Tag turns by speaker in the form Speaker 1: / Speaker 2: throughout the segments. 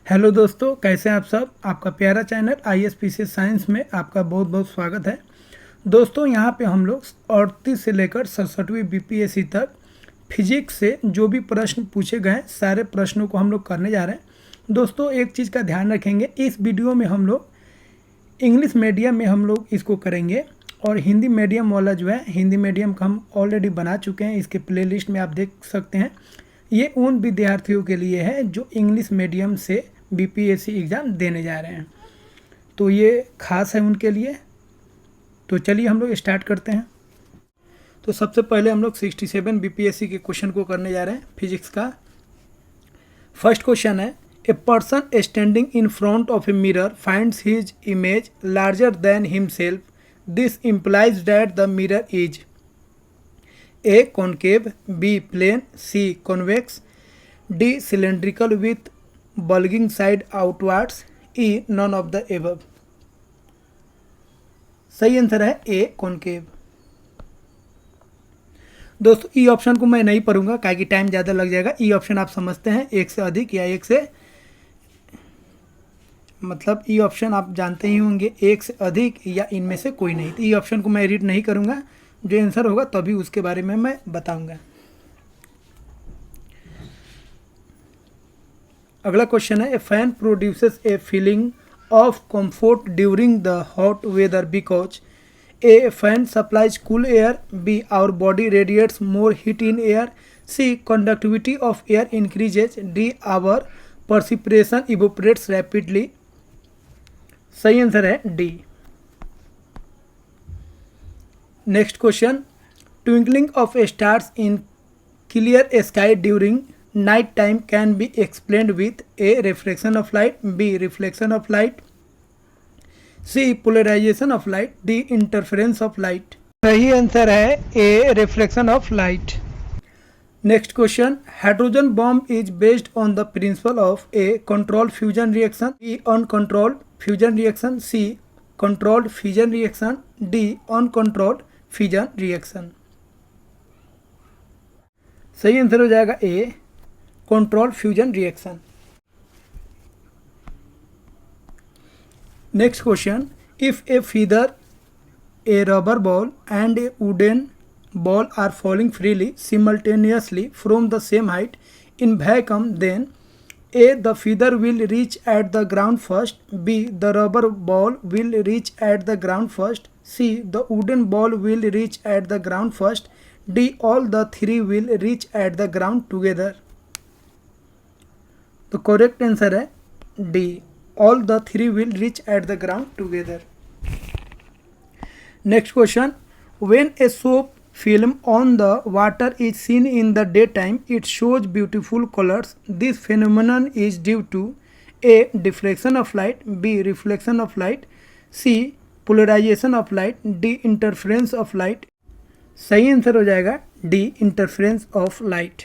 Speaker 1: Hello दोस्तों, कैसे हैं आप सब। आपका प्यारा चैनल ISPC साइंस में आपका बहुत बहुत स्वागत है। दोस्तों यहाँ पे हम लोग 38 से लेकर 67वीं BPSC तक फिजिक्स से जो भी प्रश्न पूछे गए हैं सारे प्रश्नों को हम लोग करने जा रहे हैं। दोस्तों एक चीज़ का ध्यान रखेंगे, इस वीडियो में हम लोग इंग्लिश मीडियम में हम लोग इसको करेंगे और हिंदी मीडियम वाला जो है हिंदी मीडियम का हम ऑलरेडी बना चुके हैं। इसके प्लेलिस्ट में आप देख सकते हैं। ये उन विद्यार्थियों के लिए है जो इंग्लिश मीडियम से BPSC एग्ज़ाम देने जा रहे हैं, तो ये खास है उनके लिए। तो चलिए हम लोग स्टार्ट करते हैं। तो सबसे पहले हम लोग 67 BPSC के क्वेश्चन को करने जा रहे हैं फिजिक्स का। फर्स्ट क्वेश्चन है, a person standing in front of a mirror finds his image larger than himself, this implies that the mirror is a concave, B plane, C convex, D cylindrical with bulging side outwards, E none of the above। सही answer है A concave. दोस्तों E option को मैं नहीं पढ़ूंगा काहे कि time ज़्यादा लग जाएगा। ई ऑप्शन आप समझते हैं, एक से अधिक या एक से मतलब ई ऑप्शन आप जानते ही होंगे, एक से अधिक या इनमें से कोई नहीं। तो ई ऑप्शन को मैं रीड नहीं करूंगा, जो आंसर होगा तभी उसके बारे में मैं बताऊंगा। अगला क्वेश्चन है, a fan produces a feeling of comfort during the hot weather because A fan supplies cool air, B our body radiates more heat in air, C conductivity of air increases, D our perspiration evaporates rapidly. सही answer है D. Next question, twinkling of stars in clear sky during night time can be explained with A refraction of light, B reflection of light, C polarization of light, D interference of light। सही answer है A reflection of light। Next question, hydrogen bomb is based on the principle of A controlled fusion reaction, B uncontrolled fusion reaction, C controlled fission reaction, D uncontrolled fission reaction। सही answer हो जाएगा A controlled fusion reaction। Next question, if a feather, a rubber ball and a wooden ball are falling freely simultaneously from the same height in vacuum, then A the feather will reach at the ground first, B the rubber ball will reach at the ground first, C the wooden ball will reach at the ground first, D all the three will reach at the ground together। तो correct answer है D, all the three will reach at the ground together. Next question, when a soap film on the water is seen in the daytime it shows beautiful colours, this phenomenon is due to A deflection of light, B reflection of light, C polarisation of light, D interference of light. सही answer हो जाएगा D interference of light.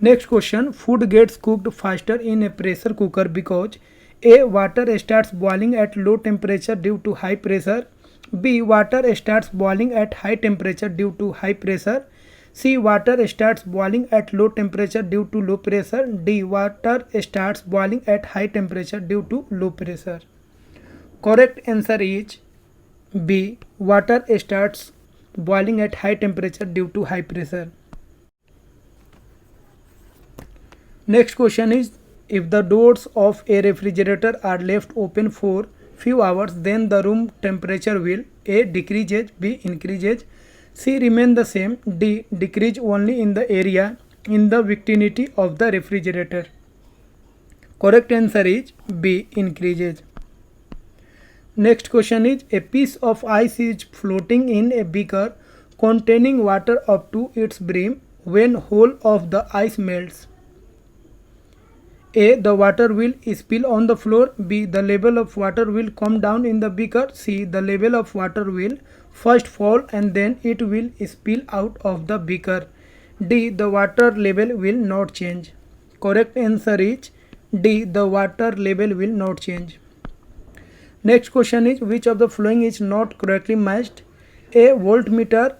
Speaker 1: Next question, food gets cooked faster in a pressure cooker because A water starts boiling at low temperature due to high pressure, B water starts boiling at high temperature due to high pressure, C water starts boiling at low temperature due to low pressure, D water starts boiling at high temperature due to low pressure। Correct answer is B water starts boiling at high temperature due to high pressure। Next question is, if the doors of a refrigerator are left open for few hours, then the room temperature will A decreases, B increases, C remain the same, D decrease only in the area in the vicinity of the refrigerator। Correct answer is B increases। Next question is, a piece of ice is floating in a beaker containing water up to its brim when whole of the ice melts, A the water will spill on the floor, B the level of water will come down in the beaker, C the level of water will first fall and then it will spill out of the beaker, D the water level will not change। Correct answer is D the water level will not change। Next question is, which of the following is not correctly matched? A voltmeter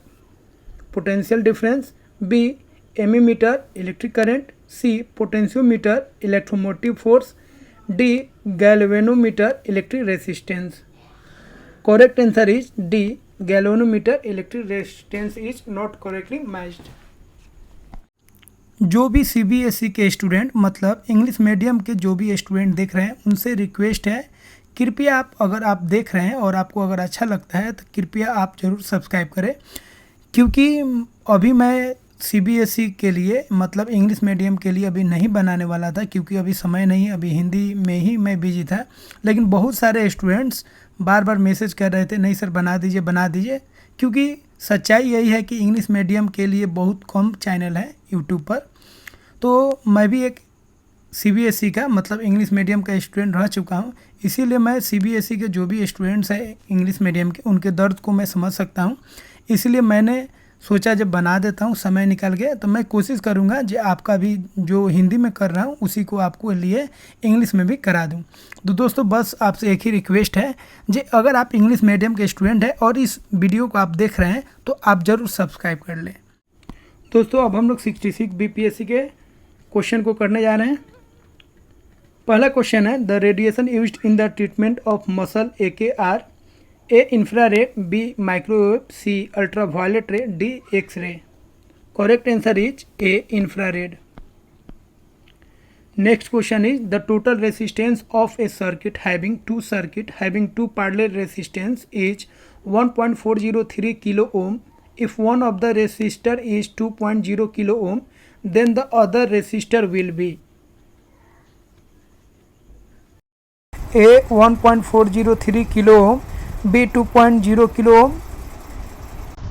Speaker 1: potential difference, B ammeter electric current, C. Potentiometer, electromotive force. D. Galvanometer, electric resistance. Correct answer is D. Galvanometer, electric resistance is not correctly matched. जो भी CBSE के student मतलब English medium के जो भी student देख रहे हैं उनसे रिक्वेस्ट है, कृपया आप अगर आप देख रहे हैं और आपको अगर अच्छा लगता है तो कृपया आप ज़रूर सब्सक्राइब करें, क्योंकि अभी मैं CBSE के लिए मतलब इंग्लिश मीडियम के लिए अभी नहीं बनाने वाला था, क्योंकि अभी समय नहीं, अभी हिंदी में ही मैं बिजी था। लेकिन बहुत सारे स्टूडेंट्स बार बार मैसेज कर रहे थे, नहीं सर बना दीजिए, क्योंकि सच्चाई यही है कि इंग्लिश मीडियम के लिए बहुत कम चैनल है यूट्यूब पर। तो मैं भी एक CBSE का मतलब इंग्लिश मीडियम का स्टूडेंट रह चुका हूँ, इसीलिए मैं CBSE के जो भी स्टूडेंट्स हैं इंग्लिश मीडियम के, उनके दर्द को मैं समझ सकता हूँ। इसलिए मैंने सोचा जब बना देता हूँ समय निकल के, तो मैं कोशिश करूँगा जो आपका भी जो हिंदी में कर रहा हूँ उसी को आपको लिए इंग्लिश में भी करा दूँ। तो दोस्तों बस आपसे एक ही रिक्वेस्ट है, जे अगर आप इंग्लिश मीडियम के स्टूडेंट हैं और इस वीडियो को आप देख रहे हैं तो आप ज़रूर सब्सक्राइब कर लें। दोस्तों अब हम लोग 66 BPSC के क्वेश्चन को करने जा रहे हैं। पहला क्वेश्चन है, the radiation used in the treatment of muscle AKR, A infrared, B microwave, C ultraviolet ray, D X-ray. Correct answer is A infrared. Next question is, the total resistance of a circuit having two parallel resistance is 1.403 kilo ohm. If one of the resistor is 2.0 kilo ohm, then the other resistor will be A 1.403 kilo ohm, B 2.0 kilo ohm,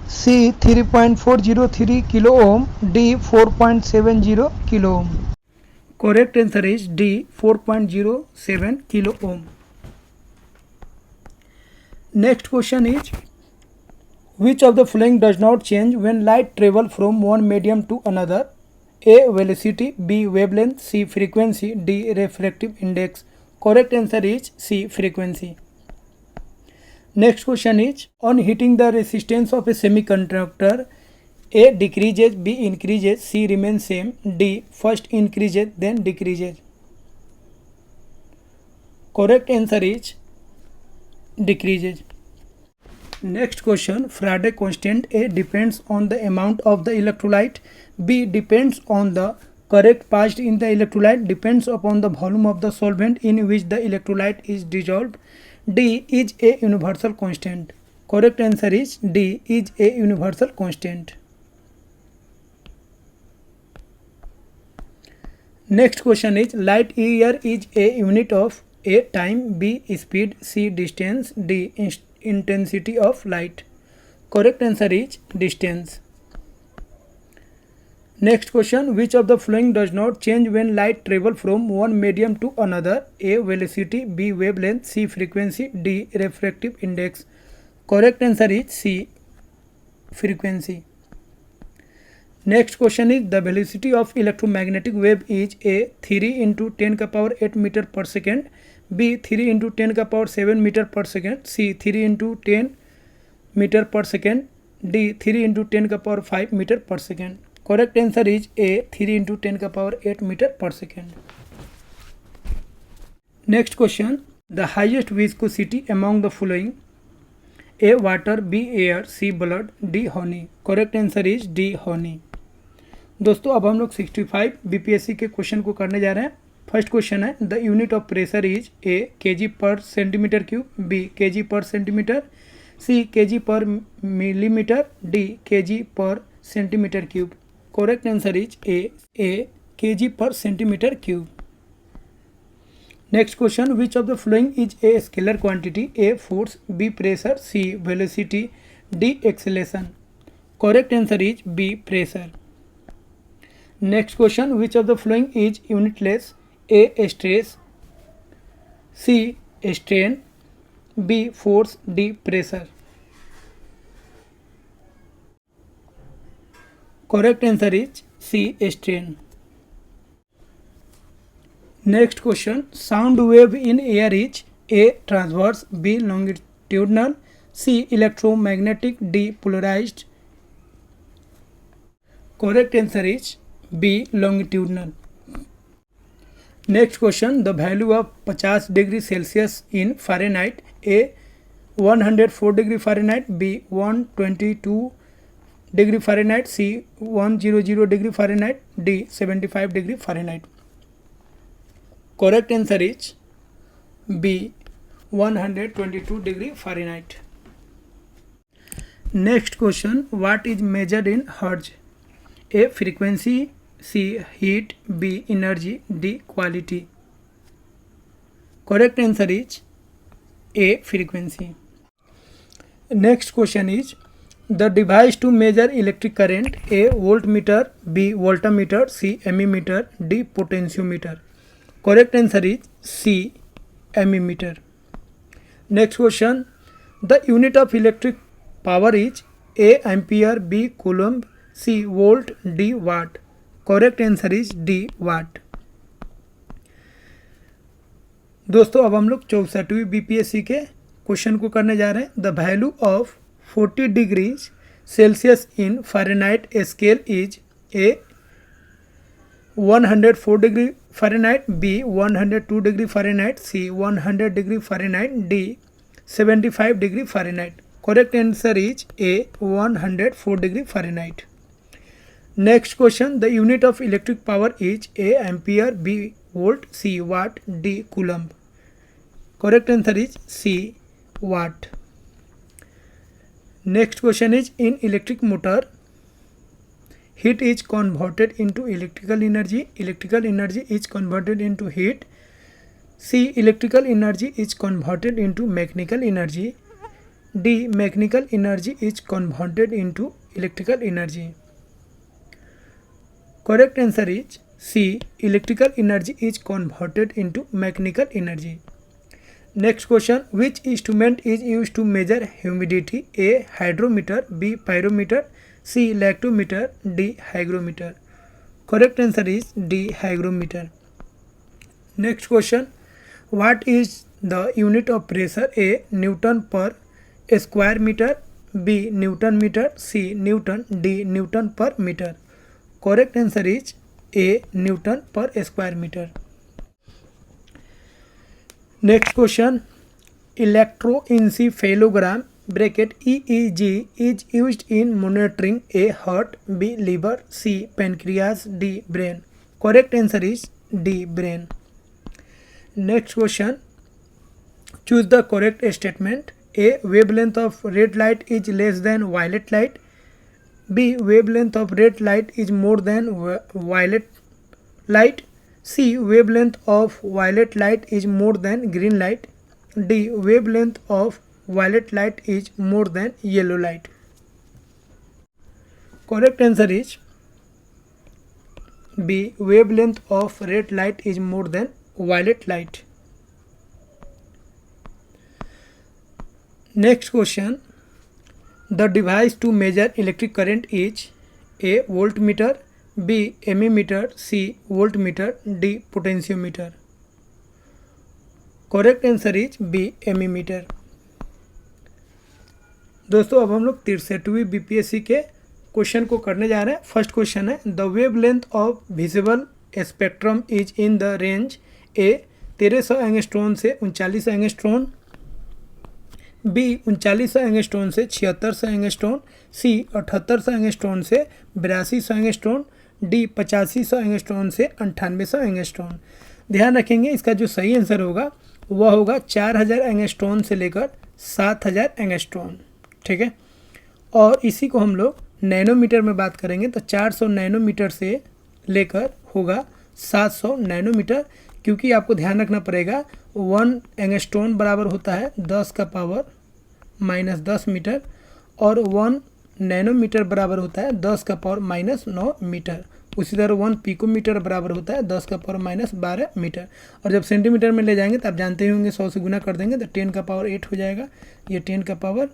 Speaker 1: C 3.403 kilo ohm, D 4.70 kilo ohm. Correct answer is D 4.07 kilo ohm. Next question is, which of the following does not change when light travel from one medium to another? A velocity, B wavelength, C frequency, D refractive index. Correct answer is C frequency. Next question is, on heating the resistance of a semiconductor, A decreases, B increases, C remains same, D first increases then decreases. Correct answer is decreases. Next question, Faraday constant A depends on the amount of the electrolyte, B depends on the current passed in the electrolyte, depends upon the volume of the solvent in which the electrolyte is dissolved, D is a universal constant. Correct answer is D is a universal constant. Next question is, light year is a unit of A time, B speed, C distance, D intensity of light. Correct answer is distance. Next question, which of the following does not change when light travels from one medium to another? A velocity, B wavelength, C frequency, D refractive index. Correct answer is C frequency. Next question is, the velocity of electromagnetic wave is A 3 into 10 ka power 8 meter per second, B 3 into 10 ka power 7 meter per second, C 3 into 10 meter per second, D 3 into 10 ka power 5 meter per second. Correct answer is A 3 into 10 ka power 8 meter per second. Next question, the highest viscosity among the following: A water, B air, C blood, D honey. Correct answer is D honey. दोस्तों अब हम लोग 65 BPSC के question को करने जा रहे हैं। फर्स्ट क्वेश्चन है, the unit of pressure is A kg पर सेंटीमीटर क्यूब, B kg पर सेंटीमीटर, C kg पर मिलीमीटर, D kg पर centimetre cube. Correct answer is A kg per centimeter cube. Next question, which of the following is a scalar quantity? A force, B pressure, C velocity, D acceleration. Correct answer is B pressure. Next question, which of the following is unitless? A stress, C strain, B force, D pressure. Correct answer is C strain. Next question, sound wave in air is A transverse, B longitudinal, C electromagnetic, D polarized. Correct answer is B longitudinal. Next question, the value of 50 degree Celsius in Fahrenheit, A 104 degree Fahrenheit, B 122 degree Fahrenheit, C 100 degree Fahrenheit, D 75 degree Fahrenheit. Correct answer is B 122 degree Fahrenheit. Next question, what is measured in hertz, A frequency, C heat, B energy, D quality. Correct answer is A frequency. Next question is the device to measure electric current, A voltmeter, B voltameter, C ammeter, D potentiometer. Correct answer is C ammeter. Next question, the unit of electric power is A ampere, B coulomb, C volt, D watt. Correct answer is D watt. दोस्तों अब हम लोग 64वीं BPSC के question को करने जा रहे हैं। The value of 40 degrees Celsius in Fahrenheit scale is A 104 degree Fahrenheit, B 102 degree Fahrenheit, C 100 degree Fahrenheit, D 75 degree Fahrenheit. Correct answer is A 104 degree Fahrenheit. Next question, the unit of electric power is A ampere, B volt, C watt, D coulomb. Correct answer is C watt. Next question is in electric motor heat is converted into electrical energy is converted into heat, c electrical energy is converted into mechanical energy, d mechanical energy is converted into electrical energy. Correct answer is c electrical energy is converted into mechanical energy. Next question, which instrument is used to measure humidity, a hydrometer, b pyrometer, C lactometer, D hygrometer. Correct answer is D hygrometer. Next question, what is the unit of pressure, a Newton per square meter, B Newton meter, C Newton, D Newton per meter. Correct answer is A Newton per square meter. Next question, electroencephalogram bracket EEG is used in monitoring a heart, B liver, C pancreas, D brain. Correct answer is D brain. Next question, choose the correct statement. A wavelength of red light is less than violet light, B wavelength of red light is more than violet light, C wavelength of violet light is more than green light, D wavelength of violet light is more than yellow light. Correct answer is B wavelength of red light is more than violet light. Next question, the device to measure electric current is A voltmeter, B ammeter, C voltmeter, D potentiometer. Correct answer is B ammeter. दोस्तों अब हम लोग 63वीं BPSC के question को करने जा रहे हैं। फर्स्ट क्वेश्चन है, the wavelength of visible spectrum is in the range, A 1300 angstrom से 3900 एंगस्ट्रॉन, बी 3900 एंगस्ट्रॉन से 7600 एंगस्ट्रॉन, सी 7800 एंगस्ट्रॉन से 8200 एंगस्ट्रॉन, डी 8500 एंगस्ट्रॉन से 9800 एंगस्ट्रॉन। ध्यान रखेंगे इसका जो सही आंसर होगा वह होगा 4000 एंगस्ट्रॉन से लेकर 7000 एंगस्ट्रॉन। ठीक है, और इसी को हम लोग नैनोमीटर में बात करेंगे तो 400 नैनोमीटर से लेकर होगा 700 नैनोमीटर, क्योंकि आपको ध्यान रखना पड़ेगा 1 एंगस्ट्रॉन बराबर होता है 10 का पावर -10 मीटर और 1 नैनोमीटर बराबर होता है 10 का पावर -9 मीटर। उसी तरह 1 पिकोमीटर बराबर होता है 10 का पावर -12 मीटर। और जब सेंटीमीटर में ले जाएंगे तो आप जानते ही होंगे 100 से गुना कर देंगे तो 10 का पावर 8 हो जाएगा, ये 10 का पावर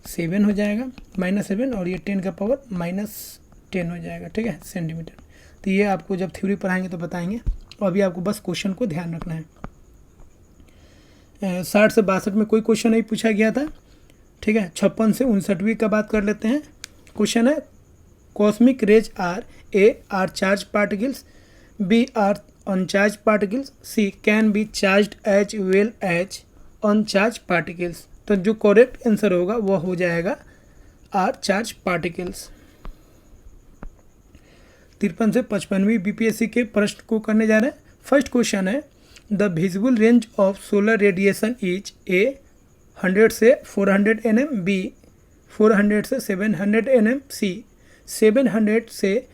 Speaker 1: 7 हो जाएगा -7, और ये 10 का पावर -10 हो जाएगा। ठीक है, सेंटीमीटर। तो ये आपको जब थ्योरी पढ़ाएंगे तो बताएंगे, और अभी आपको बस क्वेश्चन को ध्यान रखना है। 60 से 62 में कोई क्वेश्चन नहीं पूछा गया था। ठीक है, 56 से 59वीं का बात कर लेते हैं। क्वेश्चन है, cosmic rays are charge particles, B are uncharged particles. C can be charged as well as uncharged particles. तो जो करेक्ट आंसर होगा वह हो जाएगा आर चार्ज पार्टिकल्स। 53 से 55वीं बीपीएससी के प्रश्न को करने जा रहे हैं। फर्स्ट क्वेश्चन है the visible range of solar radiation is a 100 से 400 nm, बी 400 से 700 nm, सी 700 से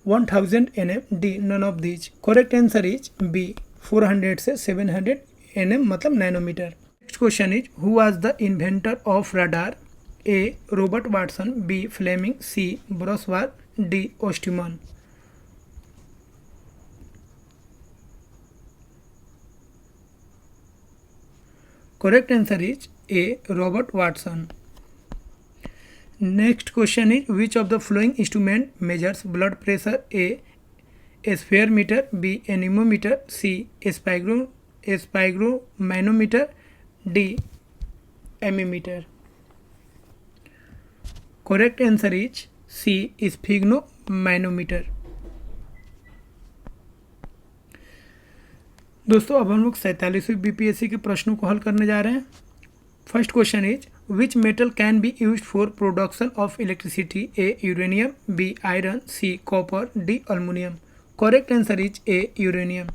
Speaker 1: 1000 nm, D none of these. Correct answer is B 400 से 700 nm मतलब nanometre. Next question is who was the inventor of radar? A Robert Watson, B Fleming, C Broswar, D Ostiman. Correct answer is A. Robert Watson. Next question is which of the following instrument measures blood pressure? A. Spirometer, B. Anemometer, C. Spirometer, D. Ammeter. Correct answer is C. Sphygmomanometer. दोस्तों अब हम लोग 47वीं BPSC के प्रश्नों को हल करने जा रहे हैं। First question is which metal can be used for production of electricity? A uranium, B iron, C copper, D aluminium. Correct answer is A uranium.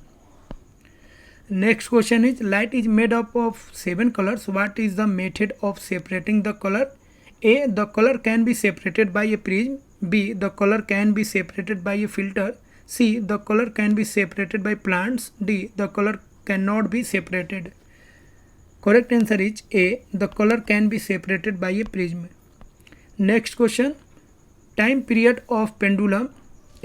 Speaker 1: Next question is light is made up of 7 colours, what is the method of separating the colour? A the colour can be separated by a prism, B the colour can be separated by a filter, C. The color can be separated by plants. D. The color cannot be separated. Correct answer is A. The color can be separated by a prism. Next question. Time period of pendulum.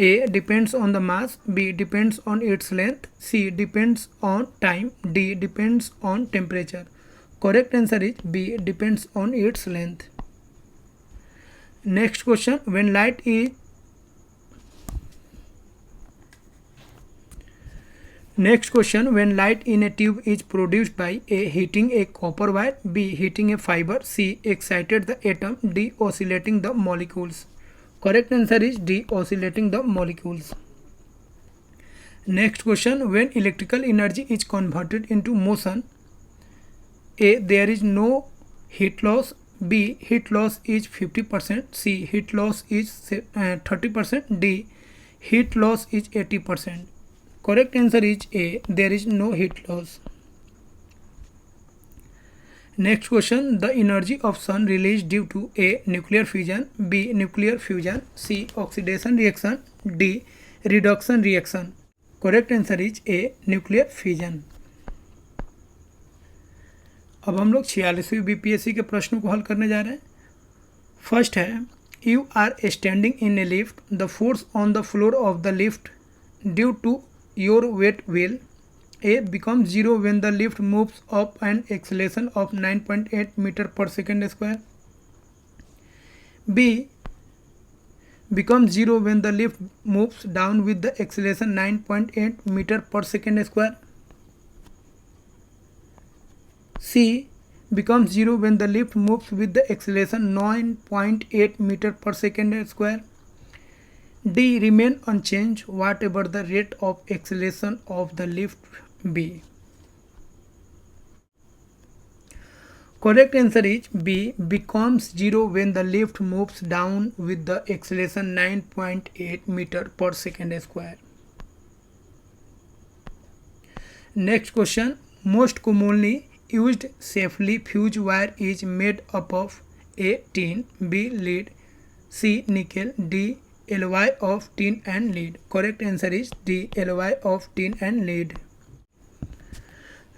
Speaker 1: A. Depends on the mass. B. Depends on its length. C. Depends on time. D. Depends on temperature. Correct answer is B. Depends on its length. Next question. When light in a tube is produced by A. heating a copper wire, B. heating a fiber, C. excited the atom, D. oscillating the molecules. Correct answer is D. oscillating the molecules. Next question. When electrical energy is converted into motion, A. there is no heat loss, B. heat loss is 50%, C. heat loss is 30%, D. heat loss is 80%. Correct answer is A. there is no heat loss. Next question. The energy of sun released due to A. nuclear fusion, B. nuclear fusion, C. oxidation reaction, D. reduction reaction. Correct answer is A. nuclear fusion. अब हम लोग 46वीं BPSC के प्रश्नों को हल करने जा रहे हैं। फर्स्ट है you are standing in a lift, the force on the floor of the lift due to your weight will A. become 0 when the lift moves up an acceleration of 9.8 meter per second square, B. become 0 when the lift moves down with the acceleration 9.8 meter per second square, C. become 0 when the lift moves with the acceleration 9.8 meter per second square, D. remain unchanged whatever the rate of acceleration of the lift be. Correct answer is B. becomes 0 when the lift moves down with the acceleration 9.8 meter per second square. Next question. Most commonly used safely fuse wire is made up of A. tin, B. lead, C. nickel, D. alloy of tin and lead. Correct answer is D. alloy of tin and lead.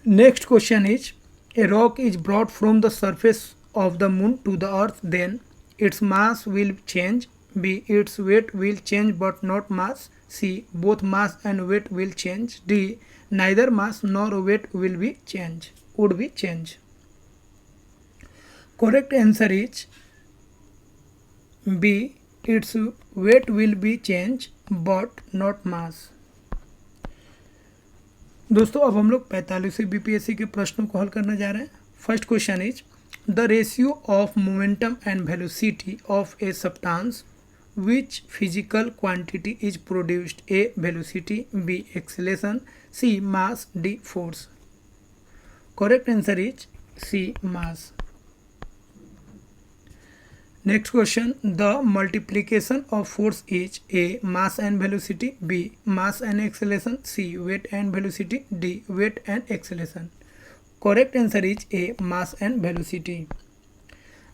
Speaker 1: Next question is a rock is brought from the surface of the moon to the earth, then its mass will change, B. its weight will change but not mass, C. both mass and weight will change, D. neither mass nor weight would be changed. Correct answer is B. its weight will be changed but not mass. दोस्तों अब हम लोग 45वीं BPSC के प्रश्नों को हल करने जा रहे हैं। First question is the ratio of momentum and velocity of a substance which physical quantity is produced? A. Velocity, B. Acceleration, C. Mass, D. Force. Correct answer is C. Mass. Next question, the multiplication of force is A. Mass and velocity, B. Mass and acceleration, C. Weight and velocity, D. Weight and acceleration. Correct answer is A. Mass and velocity.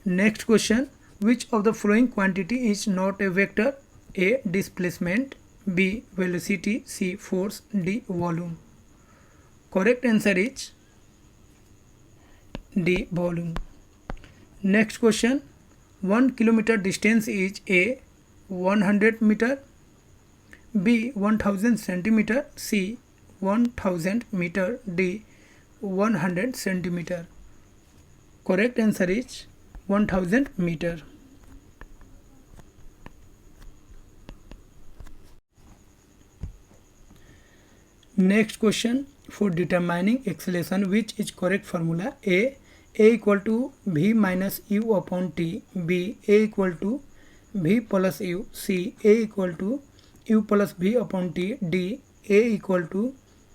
Speaker 1: Next question, which of the following quantity is not a vector? A. Displacement, B. Velocity, C. Force, D. Volume. Correct answer is D. Volume. Next question, 1 kilometer distance is A. 100 meter, B. 1000 centimeter, C. 1000 meter, D. 100 centimeter. Correct answer is 1000 meter. Next question, for determining acceleration, which is correct formula? A equal to v minus u upon t, B A equal to v plus u, C A equal to u plus v upon t, D A equal to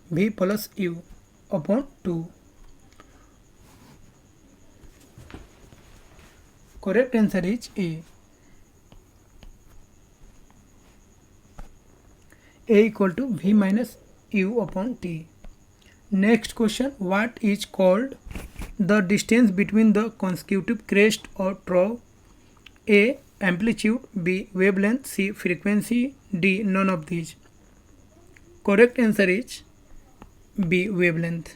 Speaker 1: v plus u upon 2. Correct answer is A. A equal to v minus u upon t. Next question, what is called the distance between the consecutive crest or trough? A. Amplitude, B. Wavelength, C. Frequency, D. None of these. Correct answer is B. Wavelength.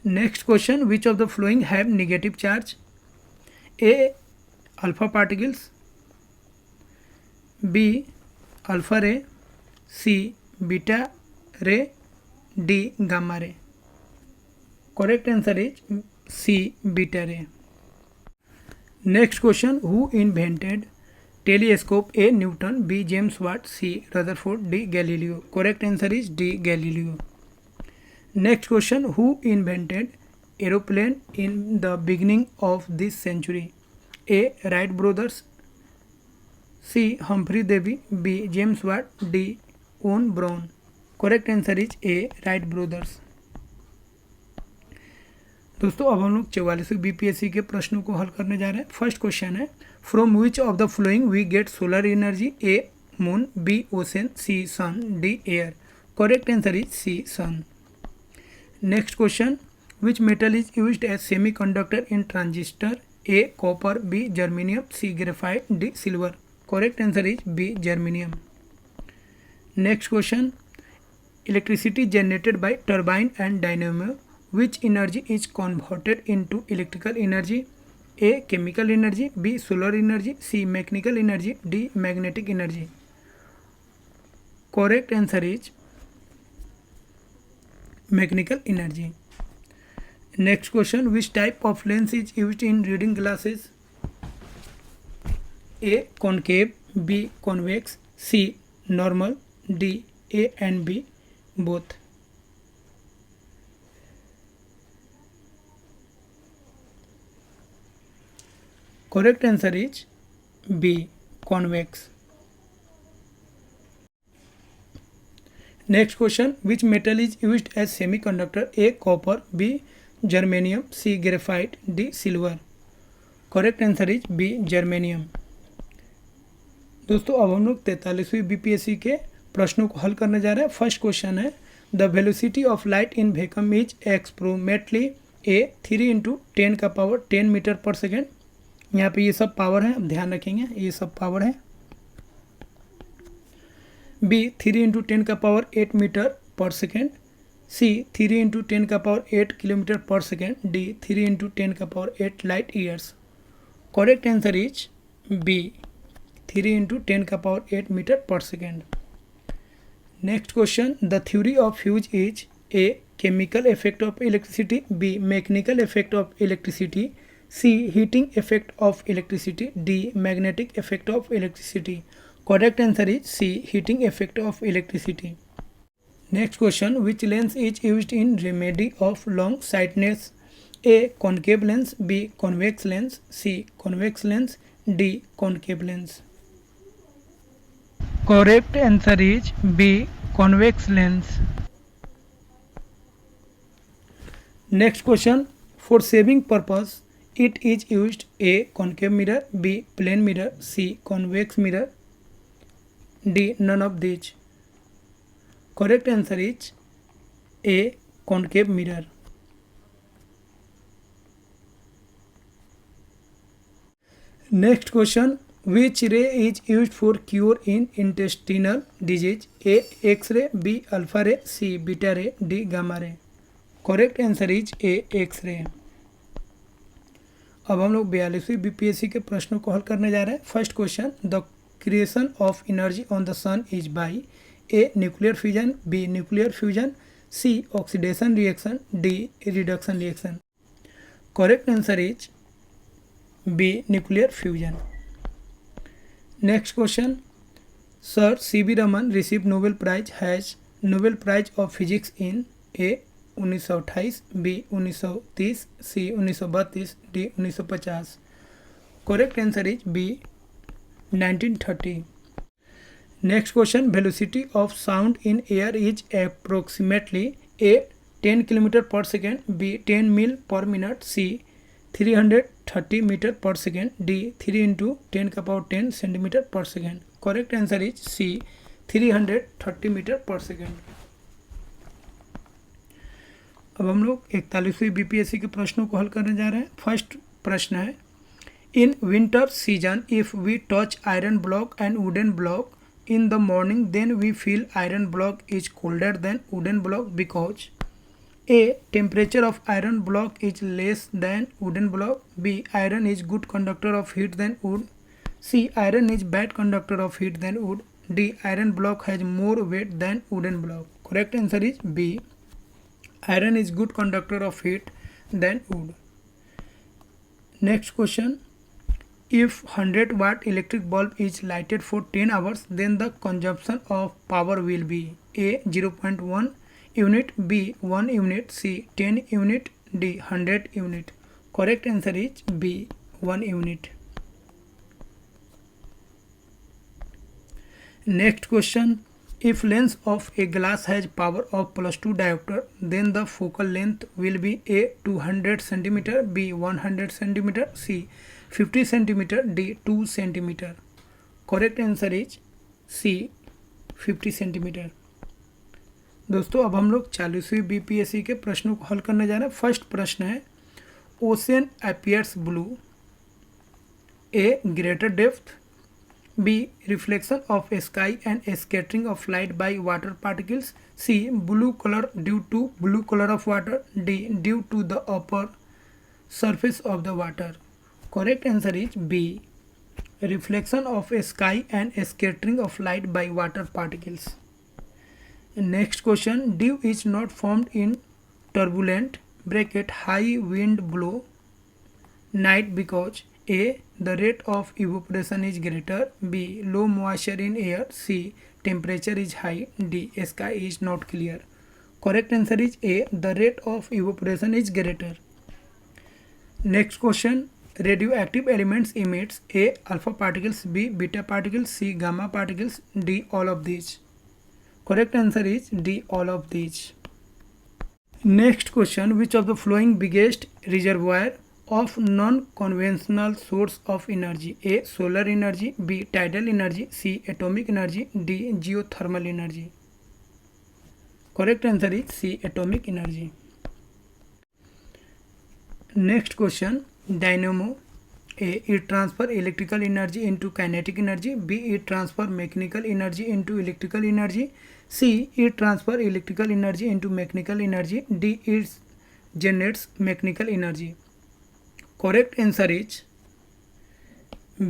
Speaker 1: Next question, which of the following have negative charge? A. Alpha particles, B. Alpha ray, C. Beta ray, D. Gamma ray. Correct answer is C. Beta ray. Next question, who invented telescope? A. Newton, B. James Watt, C. Rutherford, D. Galileo. Correct answer is D. Galileo. Next question, who invented aeroplane in the beginning of this century? A. Wright brothers, C. Humphrey Davy, B. James Watt, D. Von Braun. Correct answer is A. Wright brothers. दोस्तों अब हम लोग 44वीं BPSC के प्रश्नों को हल करने जा रहे हैं. फर्स्ट क्वेश्चन है, from which of the following we get solar energy? A. Moon, B. Ocean, C. Sun, D. Air. Correct answer is C. Sun. Next question, which metal is used as semiconductor in transistor? A. Copper, B. Germanium, C. Graphite, D. Silver. Correct answer is B. Germanium. Next question, electricity generated by turbine and dynamo, which energy is converted into electrical energy? A. Chemical energy, B. Solar energy, C. Mechanical energy, D. Magnetic energy. Correct answer is mechanical energy. Next question, which type of lens is used in reading glasses? A. Concave, B. Convex, C. Normal, D. A and B both. Correct answer is B. Convex. Next question, which metal is used as semiconductor? A. Copper, B. Germanium, C. Graphite, D. Silver. Correct answer is B. Germanium. दोस्तों अब हम लोग 43वीं BPSC के प्रश्नों को हल करने जा रहे हैं. फर्स्ट क्वेश्चन है, the velocity of light in vacuum is एक्सप्रोमेटली ए 3 × 10⁻10 मीटर पर सेकेंड. यहाँ पे ये सब पावर है, अब ध्यान रखेंगे ये सब पावर है. B 3 × 10⁸ metre per second, C 3 × 10⁸ kilometre per second, D 3 × 10⁸ light years. Correct answer is B 3 × 10⁸ metre per second. Next question, the theory of fuse is A. Chemical effect of electricity, B. Mechanical effect of electricity, C. Heating effect of electricity, D. Magnetic effect of electricity. Correct answer is C. Heating effect of electricity. Next question, which lens is used in remedy of long sightedness? A. Concave lens, B. Convex lens, C. Convex lens, D. Concave lens. Correct answer is B. Convex lens. Next question. For saving purpose, it is used A. Concave mirror, B. Plane mirror, C. Convex mirror, D. None of these. Correct answer is A. Concave mirror. Next question. Which ray is used for cure in intestinal disease? A. X-ray, B. Alpha ray, C. Beta ray, D. Gamma ray. Correct answer is A X ray. अब हम लोग 42वीं BPSC के प्रश्नों को हल करने जा रहे हैं। First question, the creation of energy on the sun is by a nuclear fusion, B nuclear fusion, C oxidation reaction, D reduction reaction. Correct answer is B nuclear fusion. Next question, sir C V. Raman receive Nobel prize has Nobel prize of physics in A 1928, B 1930, C 1932, D 1950। Correct answer is B 1930। Next question, velocity of sound in air is approximately A 10 kilometre per second, B 10 मील per minute, C 330 metre per second, D 3 into 10⁻10 centimetre per second. Correct answer is C 330 metre per second. अब हम लोग 41वीं BPSC के प्रश्नों को हल करने जा रहे हैं। फर्स्ट प्रश्न है, in winter season if we touch iron block and wooden block in the morning then we feel iron block is colder than wooden block because A temperature of iron block is less than wooden block, B iron is good conductor of heat than wood, C iron is bad conductor of heat than wood, D iron block has more weight than wooden block. Correct answer is B iron is good conductor of heat than wood. Next question, if 100 watt electric bulb is lighted for 10 hours then the consumption of power will be A 0.1 unit, B 1 unit, C 10 unit, D 100 unit. Correct answer is B 1 unit. Next question, if lens of a glass has power of +2 diopter then the focal length will be A 200 cm, B 100 cm, C 50 cm, D 2 cm. Correct answer is C 50 cm. दोस्तों अब हम लोग 40वीं BPSC के प्रश्नों को हल करने जा रहे हैं। फर्स्ट प्रश्न है, ocean appears blue, A greater depth, B reflection of sky and scattering of light by water particles, C blue color due to blue color of water, D due to the upper surface of the water. Correct answer is B reflection of sky and scattering of light by water particles. Next question, dew is not formed in turbulent (high wind blow) night because A the rate of evaporation is greater, B low moisture in air, C temperature is high, D sky is not clear. Correct answer is A the rate of evaporation is greater. Next question, radioactive elements emits A alpha particles, B beta particles, C gamma particles, D all of these. Correct answer is D all of these. Next question, which of the following biggest reservoir of non-conventional source of energy? A solar energy, B tidal energy, C atomic energy, D geothermal energy. Correct answer is C atomic energy. Next question, dynamo, A it transfer electrical energy into kinetic energy, B it transfer mechanical energy into electrical energy, C it transfer electrical energy into mechanical energy, D it generates mechanical energy. Correct answer is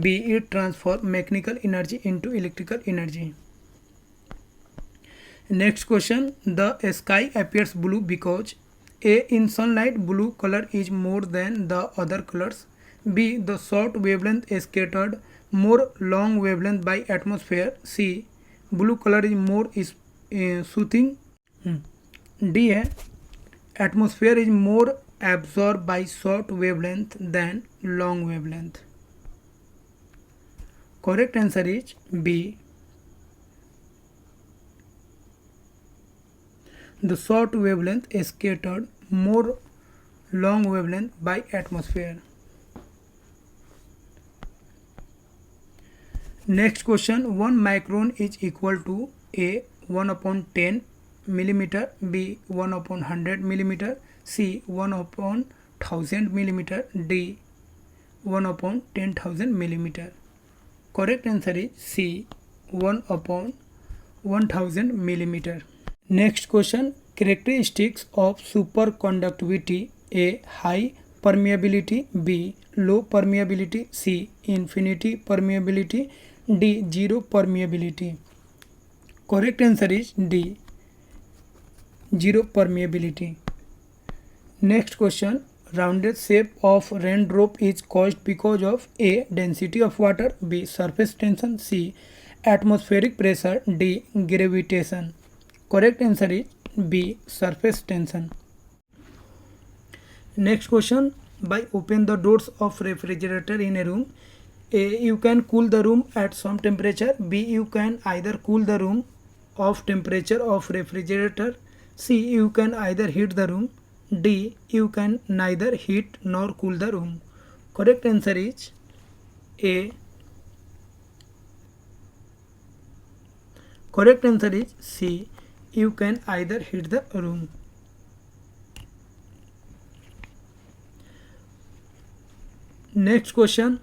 Speaker 1: B it transfer mechanical energy into electrical energy. Next question, the sky appears blue because A in sunlight blue color is more than the other colors, B the short wavelength is scattered more long wavelength by atmosphere, C blue color is more soothing, D है atmosphere is more absorbed by short wavelength than long wavelength. Correct answer is B The short wavelength is scattered more long wavelength by atmosphere. Next question, 1 micron is equal to A 1 upon 10 millimeter, B 1 upon 100 millimeter, C 1 upon 1000 millimeter, D 1 upon 10,000 millimeter. Correct answer is C 1 upon 1000 millimeter. Next question, characteristics of superconductivity: A high permeability, B low permeability, C infinity permeability, D zero permeability. Correct answer is D zero permeability. Next question, rounded shape of raindrop is caused because of A density of water, B surface tension, C atmospheric pressure, D gravitation. Correct answer is B surface tension. Next question, by open the doors of refrigerator in a room, A you can cool the room at some temperature, B you can either cool the room of temperature of refrigerator, C you can either heat the room, D you can neither heat nor cool the room. Correct answer is A. Correct answer is C, you can either heat the room. Next question,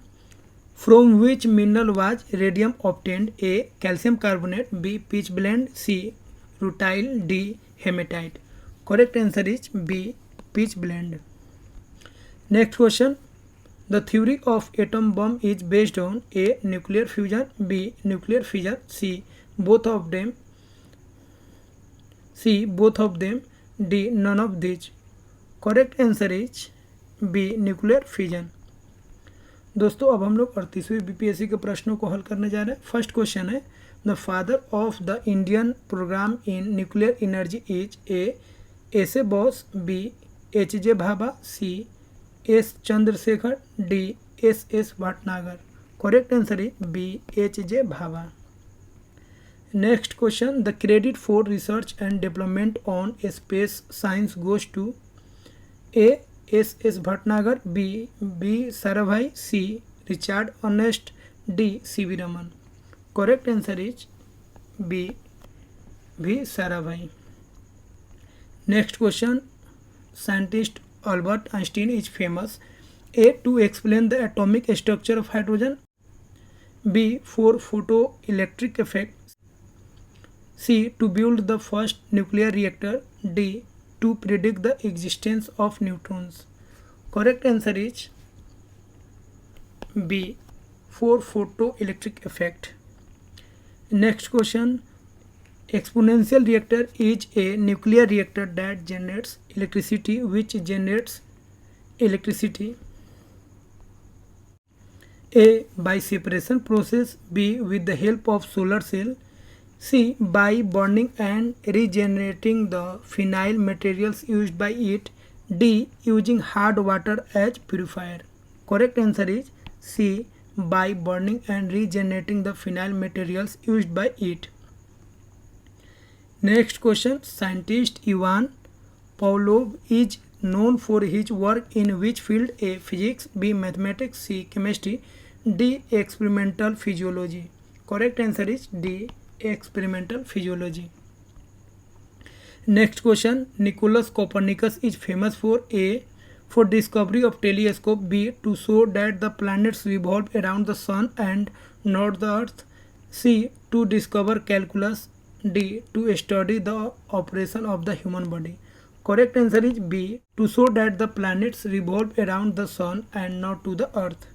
Speaker 1: from which mineral was radium obtained? A calcium carbonate, B pitch blende, C rutile, D hematite. Correct answer is B pitch blende. Next question, the theory of atom bomb is based on A nuclear fusion, B nuclear fission, C both of them, D none of these. Correct answer is B nuclear fission. दोस्तों अब हम लोग 38वीं BPSC के प्रश्नों को हल करने जा रहे हैं. फर्स्ट क्वेश्चन है, the father of the Indian programme in nuclear energy is A S A Bose, B H J Bhabha, C S Chandrasekhar, D S S Bhatnagar. Correct answer is B H J Bhabha. Next question, the credit for research and development on space science goes to A S S Bhatnagar, B Sarabhai, C Richard Ernest, D C V Raman. Correct answer is B Sarabhai. Next question, scientist Albert Einstein is famous A to explain the atomic structure of hydrogen, B for photo electric effect, C to build the first nuclear reactor, D to predict the existence of neutrons. Correct answer is B for photoelectric effect. Next question, exponential reactor is a nuclear reactor that generates electricity. Which generates electricity? A by separation process, B with the help of solar cell, C by burning and regenerating the fissile materials used by it, D using hard water as purifier. Correct answer is C by burning and regenerating the fissile materials used by it. Next question, scientist Ivan Pavlov is known for his work in which field? A physics, B mathematics, C chemistry, D experimental physiology. Correct answer is D experimental physiology. Next question, Nicholas Copernicus is famous for A for discovery of telescope, B to show that the planets revolve around the sun and not the earth, C to discover calculus, D to study the operation of the human body. Correct answer is B to show that the planets revolve around the sun and not to the earth.